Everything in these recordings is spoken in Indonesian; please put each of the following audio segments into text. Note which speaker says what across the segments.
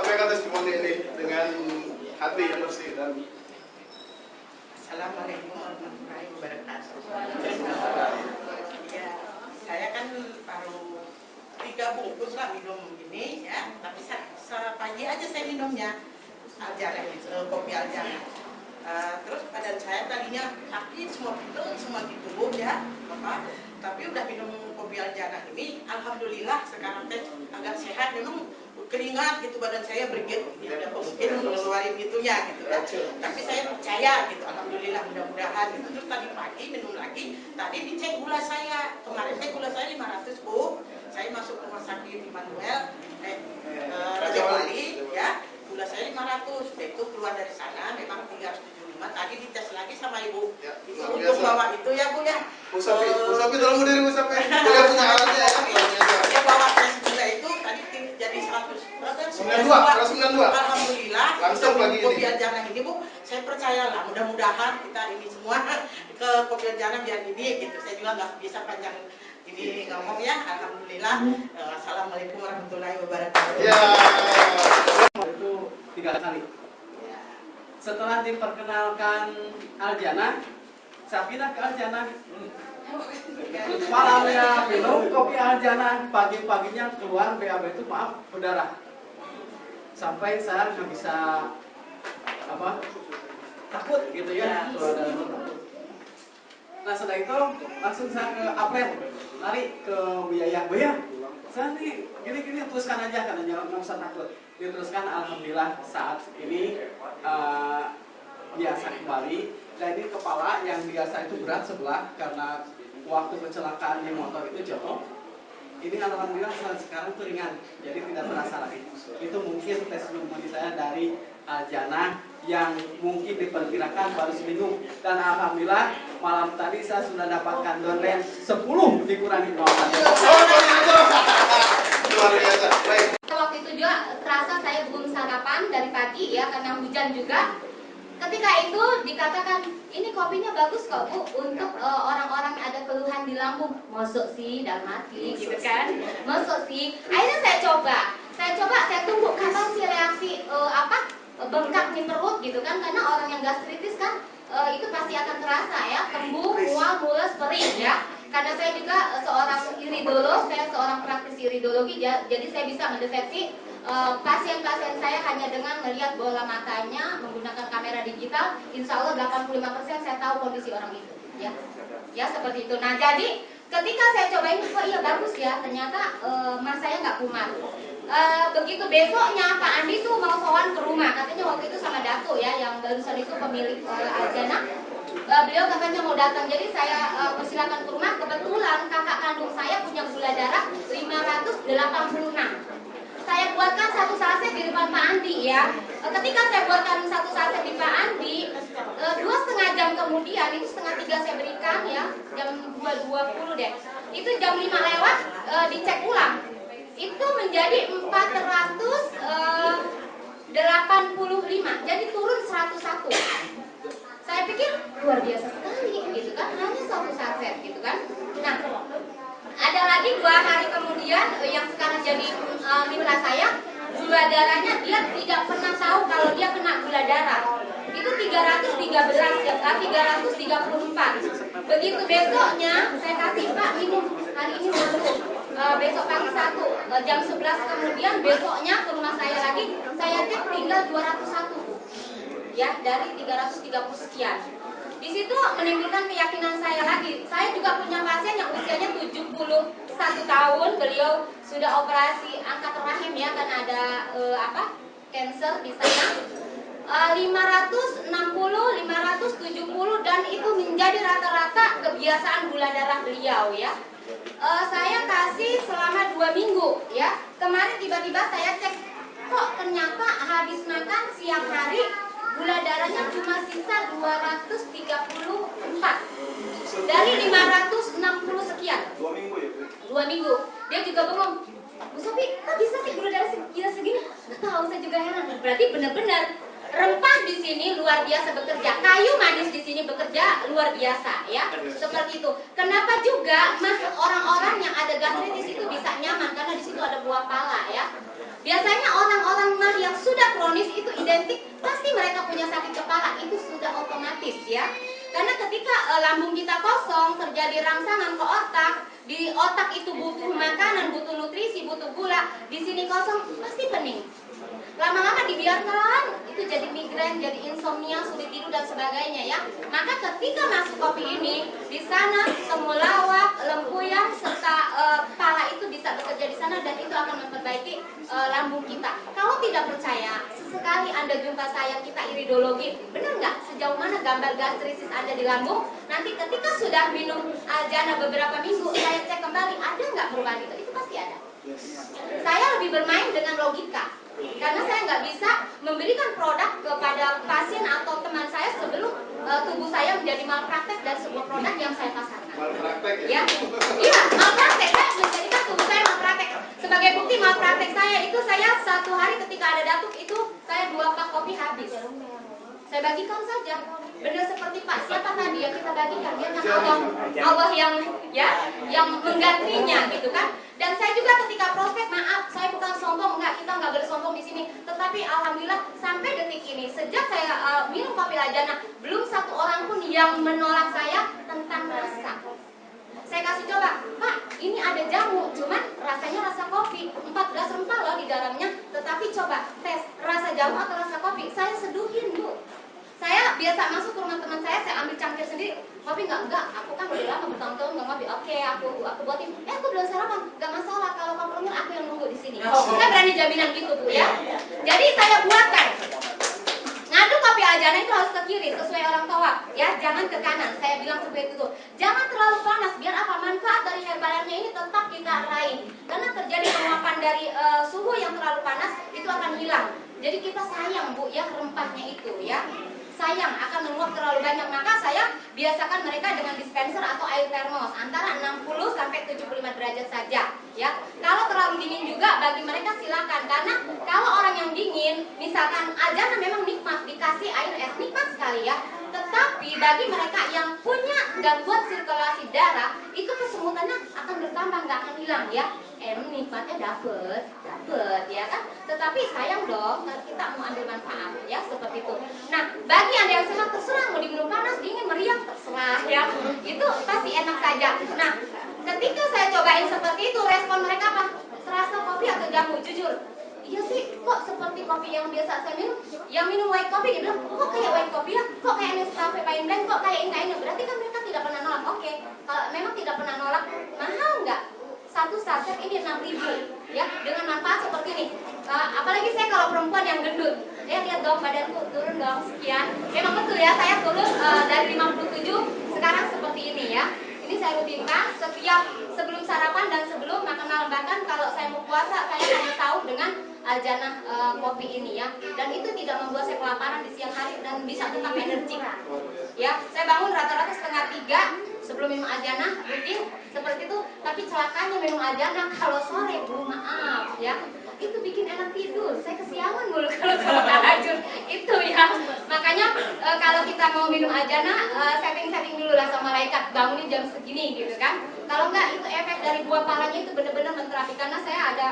Speaker 1: sampaikan testimoni ini dengan hati yang bersih dan
Speaker 2: Assalamualaikum warahmatullahi wabarakatuh. Ya, saya kan baru 3 bungkus lah minum ini ya, tapi pagi aja saya minumnya Aljana, kopi Aljana. Terus badan saya tadinya sakit semua gitu ya, Bapak. Tapi udah minum kopi Aljana ini, alhamdulillah sekarang teh agak sehat. Memang keringat gitu, badan saya bergiat, ada mungkin ngeluarin itunya gitu ya. Tapi saya percaya gitu, alhamdulillah, mudah-mudahan gitu. Terus tadi pagi minum lagi, tadi dicek gula saya. Kemarin teh gula saya 500 Bu. Saya masuk rumah sakit Immanuel Raja Wali ya. Gula saya 500, udah itu keluar dari sana memang 375. Tadi dites lagi sama ibu ya, itu untuk bawa itu ya Bu ya. Bu Sofi tolong diri Bu Sofi. Boleh punya alatnya ya. Dia bawa tes gula itu tadi jadi 92. Alhamdulillah. Langsung pagi kopi Aljana ini Bu, saya percayalah, mudah-mudahan kita ini semua ke kopi Aljana biar ini gitu. Saya juga nggak bisa panjang ini ngomong ya. Alhamdulillah. Assalamualaikum warahmatullahi wabarakatuh.
Speaker 1: Ya.
Speaker 3: Itu 3 kali. Setelah diperkenalkan Aljana, saya pindah ke Aljana. Malamnya minum kopi Aljana, pagi-paginya keluar BAB itu berdarah. Sampai saya nggak bisa takut gitu ya, keluar darah takut. Nah setelah itu langsung saya ke Aplen, lari ke Buya. Saya nih gini teruskan aja, karena jangan nggak usah takut. Diteruskan, alhamdulillah saat ini biasa kembali. Dan ini kepala yang biasa itu berat sebelah karena waktu kecelakaan di motor itu jatuh. Ini alhamdulillah sekarang itu ringan, jadi tidak terasa lagi. Itu mungkin testimoni saya dari Aljana yang mungkin diperkirakan baru seminggu. Dan alhamdulillah malam tadi saya sudah dapatkan downline 10 dikurangi 0.
Speaker 1: Luar biasa. Baik.
Speaker 4: Waktu itu juga terasa saya belum sarapan dari pagi ya, karena hujan juga. Ketika itu dikatakan, ini kopinya bagus kok Bu untuk orang-orang yang ada keluhan di lambung. Masuk sih dalam hati gitu kan, masuk sih. Akhirnya saya coba, saya tunggu kapan sih reaksi bengkak di perut gitu kan, karena orang yang gastritis kan itu pasti akan terasa ya, kembung, mual, mules, perih ya. Karena saya juga seorang iridolog, saya seorang praktisi iridologi, jadi saya bisa mendeteksi pasien-pasien saya hanya dengan melihat bola matanya menggunakan kamera digital. Insya Allah 85% saya tahu kondisi orang itu ya seperti itu. Nah jadi ketika saya cobain, kok iya bagus ya, ternyata mas saya nggak kumat. Begitu besoknya Pak Andi tuh mau sowan ke rumah, katanya waktu itu sama Dato ya, yang barusan itu pemilik Aljana. Beliau katanya mau datang, jadi saya persilakan ke rumah. Kebetulan kakak kandung saya punya gula darah 586. Saya buatkan 1 saset di depan Pak Andi ya. Ketika saya buatkan 1 saset di Pak Andi, 2,5 jam kemudian, itu 2:30 saya berikan ya, jam 2.20 deh. Itu jam 5 lewat, dicek ulang. Itu menjadi 485, jadi turun 101. Saya pikir luar biasa sekali gitu kan, hanya 1 saset gitu kan. Nah, ada lagi 2 hari kemudian yang sekarang jadi mitra saya, gula darahnya dia tidak pernah tahu kalau dia kena gula darah. Itu 334. Begitu besoknya saya kasih, Pak minum hari ini 1, besok pagi 1, jam 11 kemudian besoknya ke rumah saya lagi, saya cek tinggal 201 ya, dari 330 sekian. Di situ menimbulkan keyakinan saya lagi. Saya juga punya pasien yang usianya 71 tahun, beliau sudah operasi angkat rahim ya, karena ada cancer di sana. 560, 570, dan itu menjadi rata-rata kebiasaan gula darah beliau ya. Saya kasih selama 2 minggu ya. Kemarin tiba-tiba saya cek, kok ternyata habis makan siang hari gula darahnya cuma sisa 234 dari 560 sekian.
Speaker 1: 2 minggu ya Bu?
Speaker 4: 2 minggu. Dia juga bengong, Bu Sofi, kok bisa sih gula darah segini? Nggak tahu, saya juga heran. Berarti benar-benar rempah di sini luar biasa bekerja, kayu manis di sini bekerja luar biasa ya. Seperti itu. Kenapa juga orang-orang yang ada gastritis itu bisa nyaman, karena di situ ada buah pala ya. Biasanya orang-orang yang kita kosong, terjadi rangsangan ke otak, di otak itu butuh makanan, butuh nutrisi, butuh gula, di sini kosong, pasti pening. Lama-lama dibiarkan, itu jadi migrain, jadi insomnia, sulit tidur dan sebagainya ya. Maka ketika masuk kopi ini, di sana temulawak, lempuyan serta pala itu bisa bekerja di sana dan itu akan memperbaiki lambung kita. Kalau tidak percaya, sesekali Anda jumpa saya, kita iridologi, benar nggak sejauh mana gambar gastritis Anda di lambung? Nanti ketika sudah minum Al-Jannah beberapa minggu, saya cek kembali, ada nggak perubahan itu pasti ada. Saya lebih bermain dengan logika. Karena saya nggak bisa memberikan produk kepada pasien atau teman saya sebelum tubuh saya menjadi malpraktek dan sebuah produk yang saya pasarkan.
Speaker 1: Malpraktek
Speaker 4: Ya, iya malpraktek. Saya menjadikan tubuh saya malpraktek. Sebagai bukti malpraktek saya itu, saya satu hari ketika ada datuk itu saya 2 pak kopi habis. Saya bagikan saja. Benar seperti Pak siapa tadi yang kita bagikan, dia kan Allah yang menggantinya gitu kan. Dan saya juga ketika prospek, maaf saya bukan sombong, kita nggak boleh sombong di sini. Tetapi alhamdulillah sampai detik ini sejak saya minum kopi Al-Jannah, belum satu orang pun yang menolak saya tentang rasa. Saya kasih coba, Pak, ini ada jamu, cuman rasanya rasa kopi, 14 rempah loh di dalamnya. Tetapi coba tes rasa jamu atau rasa kopi, saya seduhin Bu. Saya biasa masuk ke rumah teman saya ambil cangkir sendiri. Kopi enggak, aku kan udah lama bertahun-tahun nggak ngopi. Oke, aku buatin. Aku belum sarapan, nggak masalah. Kalau kamu pengen, aku yang nunggu di sini. Saya berani jaminan gitu Bu ya. Jadi saya buatkan. Ngaduk kopi Al-Jannah itu harus ke kiri sesuai orang tua ya, jangan ke kanan. Saya bilang seperti itu. Jangan terlalu panas, biar apa manfaat dari herbalannya ini tetap kita raih. Karena terjadi penguapan dari suhu yang terlalu panas itu akan hilang. Jadi kita sayang Bu ya rempahnya itu ya. Sayang akan menguap terlalu banyak, maka saya biasakan mereka dengan dispenser atau air termos antara 60 sampai 75 derajat saja ya. Kalau terlalu dingin juga bagi mereka silakan, karena kalau orang yang dingin misalkan Al-Jannah memang nikmat, dikasih air es nikmat sekali ya. Tetapi bagi mereka yang punya gangguan sirkulasi darah, itu kesemutannya akan bertambah, nggak akan hilang ya. Nikmatnya dapet ya kan. Tetapi sayang dong kita mau ambil manfaat ya seperti itu. Nah bagi Anda yang sehat terserah mau diminum panas, dingin, meriah terserah ya. Itu pasti enak saja. Nah ketika saya cobain seperti itu, respon mereka apa? Serasa kopi atau jamu? Jujur, iya sih, kok seperti kopi yang biasa saya minum. Yang minum white coffee dia bilang, kok kayak white coffee ya? Kok kayak Nescafe Fine Blend? Kok kayak ini? Berarti kan mereka tidak pernah nolak. Oke, kalau memang tidak pernah nolak, mahal nggak? Satu saset ini 6.000 ya, dengan manfaat seperti ini. Apalagi saya kalau perempuan yang gendut, ya lihat dong badanku turun dong sekian. Memang betul ya, saya turun dari 57 sekarang seperti ini ya. Ini saya rutinkan setiap sebelum sarapan dan sebelum makan malam. Bahkan kalau saya mau puasa, saya hanya sahur dengan Al-Jannah kopi ini ya. Dan itu tidak membuat saya kelaparan di siang hari dan bisa tetap energik. Ya, saya bangun rata-rata 2:30 sebelum minum Al-Jannah, rutin seperti itu. Tapi celakanya minum Al-Jannah kalau sore, Bu, maaf ya, itu bikin enak tidur. Saya kesiangan mulu kalau sholat tahajud itu ya. Makanya kalau kita mau minum Al-Jannah, setting dulu lah sama malaikat, bangunin jam segini gitu kan. Kalau enggak, itu efek dari buah palanya itu benar-benar menterapi. Karena saya ada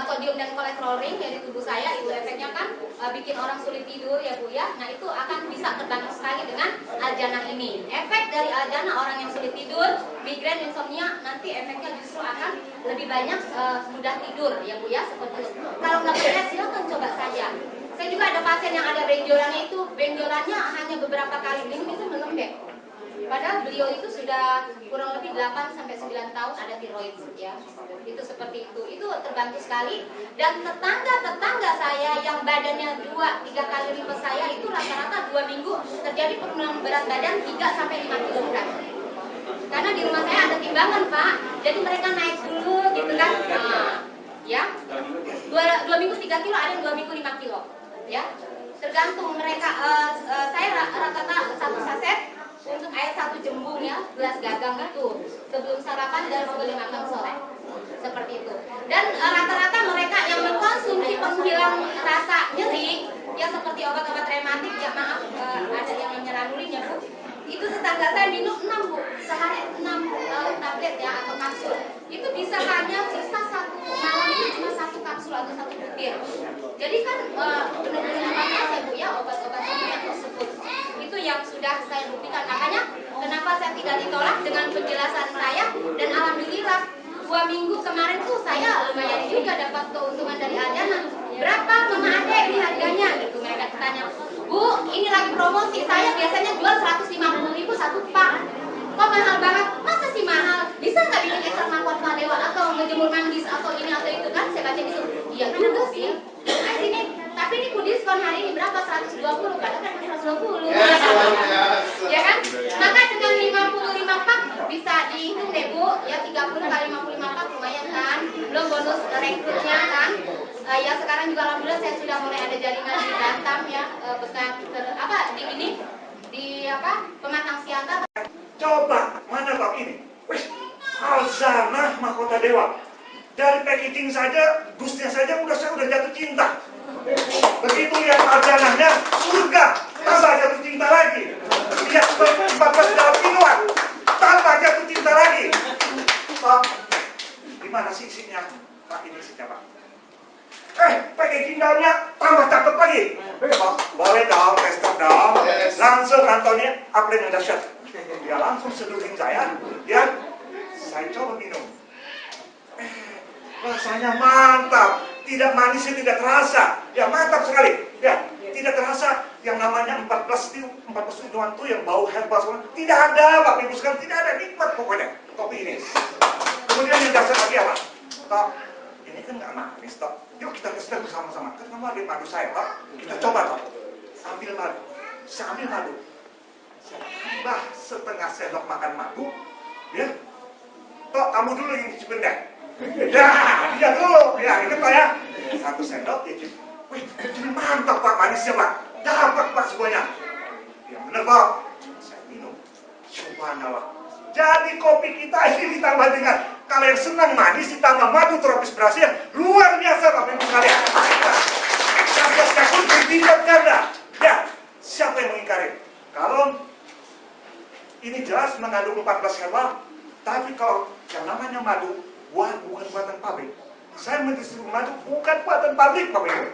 Speaker 4: sodium dan kolesterol ring dari tubuh saya, itu efeknya kan bikin orang sulit tidur ya Bu ya. Nah itu akan bisa terbantu sekali dengan Al-Jannah ini. Efek dari Al-Jannah, orang yang sulit tidur, migrain, insomnia, nanti efeknya justru akan lebih banyak mudah tidur ya Bu ya, seperti itu. Kalau nggak percaya silakan coba saja. Saya juga ada pasien yang ada benjolannya, itu benjolannya hanya beberapa kali minum itu melembek. Padahal beliau itu sudah kurang lebih 8-9 tahun ada tiroid ya. Itu seperti itu. Itu terbantu sekali. Dan tetangga saya yang badannya 2-3 kali lipat saya itu rata-rata 2 minggu terjadi penurunan berat badan 3-5 kg. Karena di rumah saya ada timbangan Pak. Jadi mereka naik dulu gitu kan. Nah, ya. 2 minggu 3 kilo, ada yang 2 minggu 5 kilo. Ya. Tergantung mereka. Saya rata-rata 1 saset untuk air 1 jembung ya, gelas gagang itu sebelum sarapan dan sebelum makan sore, seperti itu. Dan rata-rata mereka yang mengkonsumsi penghilang rasa nyeri ya, seperti obat-obat rematik ya, maaf ada yang namanya ranulin ya Bu, itu tetangga saya minum 6 Bu, sehari 6 tablet ya atau kapsul. Itu bisa hanya sisa 1 malam itu cuma 1 kapsul atau 1 butir. Jadi kan benar-benar apa ya Bu ya, obat-obat tersebut itu yang sudah saya buktikan. Makanya kenapa saya tidak ditolak dengan penjelasan saya, dan alhamdulillah 2 minggu kemarin tuh saya lumayan juga dapat keuntungan dari Adana. Berapa Mama Ade ini harganya? Gitu mereka tanya. Bu, ini lagi promosi, saya biasanya jual 150.000 satu pak. Kok mahal banget? Masa sih mahal? Bisa nggak bikin ekstrak mahkota dewa atau ngejemur manggis atau ini atau itu kan? Saya baca di situ. Iya juga sih. Nah sini, tapi ini ku diskon hari ini berapa? 120, kadang kan 120. Ya kan? Maka dengan 55 pak bisa dihitung deh Bu, ya 30 kali 55 pak lumayan kan? Belum bonus rekrutnya kan? Ya sekarang juga alhamdulillah saya sudah mulai ada jaringan di Batam ya, bekas di Pematang Siantar.
Speaker 5: Coba, mana Pak ini? Wih, Alzana Mahkota Dewa. Dari packaging saja, busnya saja saya udah jatuh cinta. Begitu lihat Alzananya, surga, tambah jatuh cinta lagi. Lihat 14 dalam minuman, tambah jatuh cinta lagi. Pak, gimana sih isinya? Pak, ini isinya Pak. Packaging dalamnya tambah cakep lagi. Pak, boleh dong, tester dong. Langsung Antoni upload yang dahsyat. Dia langsung seduhin saya, ya. Saya coba minum. Rasanya mantap, tidak manisnya tidak terasa, ya mantap sekali, ya tidak terasa yang namanya 14 minuman itu yang bau herbal semua, tidak ada Bapak Ibu sekalian, tidak ada, nikmat pokoknya kopi ini. Kemudian yang dasar lagi apa? Tok, ini kan nggak manis Tok, yuk kita tes bersama-sama, kan kamu ada madu saya Tok, kita coba Tok, ambil madu, saya ambil madu, saya tambah setengah sendok makan madu, ya, Tok kamu dulu yang cicipin deh. Ya, dia dulu. Ya, ingat Pak ya. 1 sendok ya. Wih, jadi mantap Pak manisnya Pak. Dapat Pak semuanya. Yang benar Pak. Saya minum. Subhanallah. Jadi kopi kita ini ditambah dengan, kalau yang senang manis ditambah madu tropis Brasil, luar biasa Bapak Ibu sekalian. Khasiatnya pun bertingkat ganda. Ya, siapa yang mengingkari? Kalau ini jelas mengandung 14 herbal, tapi kalau yang namanya madu bukan buatan pabrik. Saya mendistribusi madu bukan buatan pabrik, Bapak Ibu.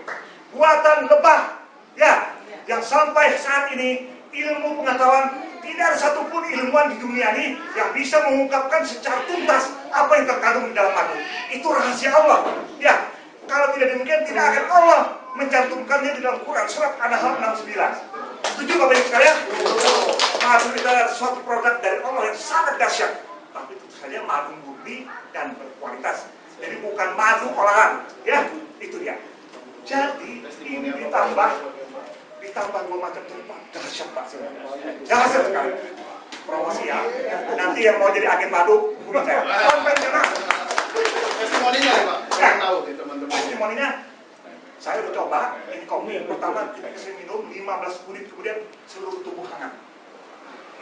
Speaker 5: Buatan lebah. Ya, yang sampai saat ini ilmu pengetahuan tidak ada satupun ilmuwan di dunia ini yang bisa mengungkapkan secara tuntas apa yang terkandung di dalam madu. Itu rahasia Allah. Ya, kalau tidak demikian tidak akan Allah mencantumkannya di dalam Quran surat An-Nahl 69. Setuju Bapak Ibu sekalian? Madu itu adalah suatu produk dari Allah yang sangat dahsyat. Tapi tentu saja madu murni dan berkualitas. Jadi bukan madu olahan, ya itu dia. Jadi ini ditambah 2 macam tempat, dahsyat Pak. Dahsyat sekali. Promosi ya. Nanti yang mau jadi agen madu, hubungi saya. Sampai jelas.
Speaker 1: Testimoninya Pak, saya tahu nih teman-teman.
Speaker 5: Testimoninya, saya udah coba. Ini kopi pertama kita saya minum 15 menit kemudian seluruh tubuh hangat.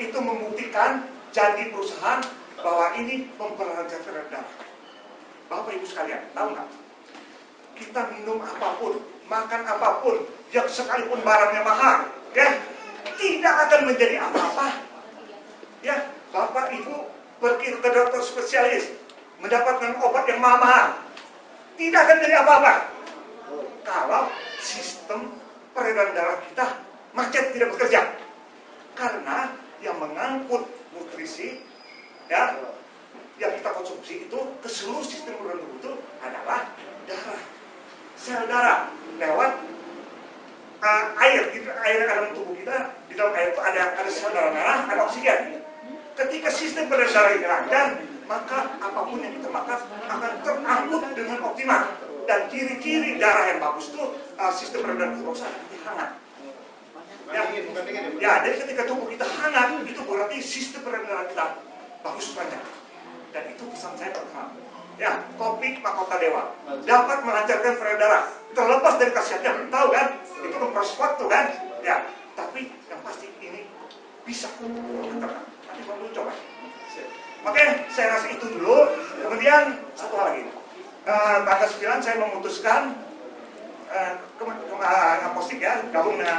Speaker 5: Itu membuktikan janji perusahaan bahwa ini memperlancar darah. Bapak Ibu sekalian, tahu nggak? Kita minum apapun, makan apapun, yang sekalipun barangnya mahal, ya, tidak akan menjadi apa-apa. Ya, Bapak Ibu pergi ke dokter spesialis, mendapatkan obat yang mahal, tidak akan menjadi apa-apa. Kalau sistem peredaran darah kita macet tidak bekerja, karena yang mengangkut nutrisi, ya, yang kita konsumsi itu ke seluruh sistem organ tubuh itu adalah darah, sel darah lewat air. Air dalam tubuh kita, di dalam air itu ada sel darah merah, ada oksigen. Ketika sistem peredaran darah ini lancar, maka apapun yang kita makan akan terangkut dengan optimal. Dan ciri-ciri darah yang bagus itu sistem peredaran tubuh hangat. Ya, jadi ketika tubuh kita hangat, itu berarti sistem peredaran kita bagus banyak. Dan itu pesan saya pertama. Ya, kopi Mahkota Dewa dapat melancarkan peredaran darah. Terlepas dari khasiatnya, tahu kan? Itu memproses waktu kan? Ya, tapi yang pasti ini bisa. Nanti kamu coba. Oke, saya rasa itu dulu. Kemudian satu hal lagi. Tanggal 9 saya memutuskan posting ya, gabung dengan